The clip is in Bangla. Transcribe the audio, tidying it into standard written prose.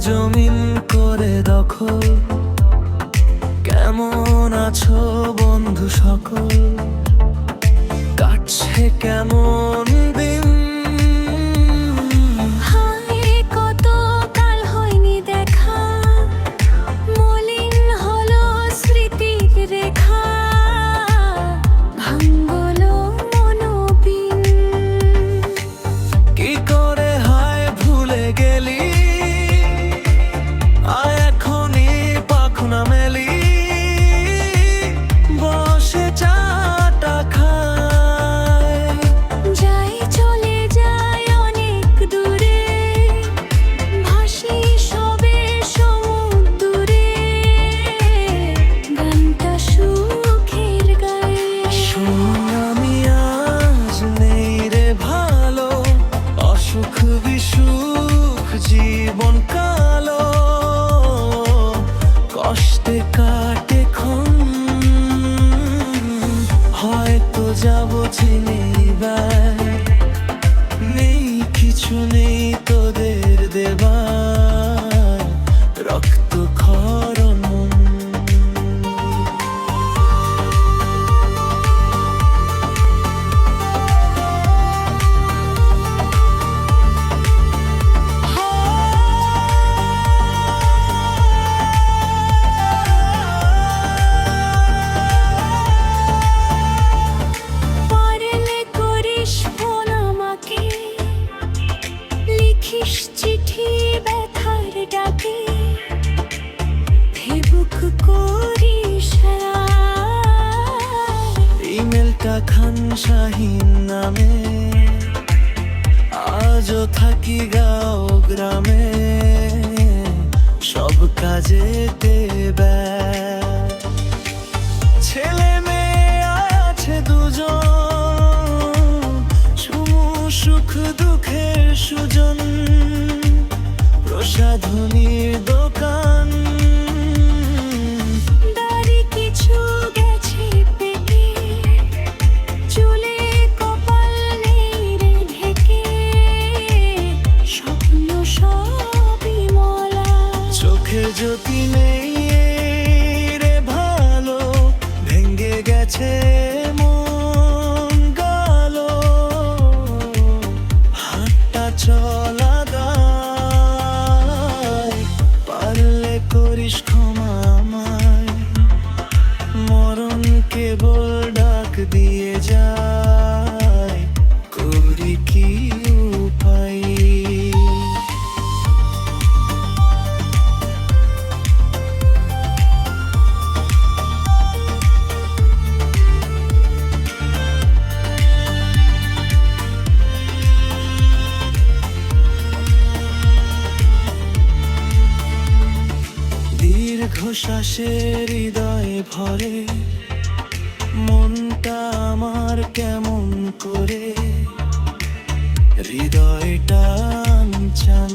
জমিন করে দখল। কেমন আছো বন্ধু সকল, কাটছে কেমন দিন? কত কাল হয়নি দেখা, মলিন হলো স্মৃতির রেখা, ভাঙলো মনোবিন। কি করে হায় ভুলে গেলি, আয় এখনই পাখনা মেলি, বসে চাটা খায়। যাই চলে যায় অনেক দূরে, ভাসি সবে সমুদ্রে, গানটা সুখের গায়ে। শোন আমি আজ নেই রে ভালো, অসুখ বিসুখ জীবন কালো, কষ্টে কাটে ক্ষণ। হয়তো যাব চিনিবার, নেই কিছু নেই তোদের দেবার, রক্ত ক্ষরণ। পারলে করিস ফোন আমাকে, লিখিস চিঠি ব্যথার ডাকে, ফেসবুক করিস ইমেলটা খান শাহীন নামে, আজও থাকি গাঁও গ্রামে, সব কাজেতে ব্যস্ত। ছেলে মেয়ে আছে দুজন, সুমু সুখ দুঃখের সুজন, প্রসাধনীর দোকান। দাড়ি কিছু গেছে পেকে, চুলে কপাল নেই রে ঢেকে, স্বপ্ন সবই মলা। চোখের জ্যোতি নেই রে ভালো, ভেঙে গেছে মন গালো, হাতটা চলা দায়। পারলে করিস ক্ষমা আমায়, মরণ কেবল ডাক দিয়ে যায়, করি কি উপায়? দীর্ঘশ্বাসে হৃদয়ে ভরে, মনটা আমার কেমন করে, হৃদয়টা চান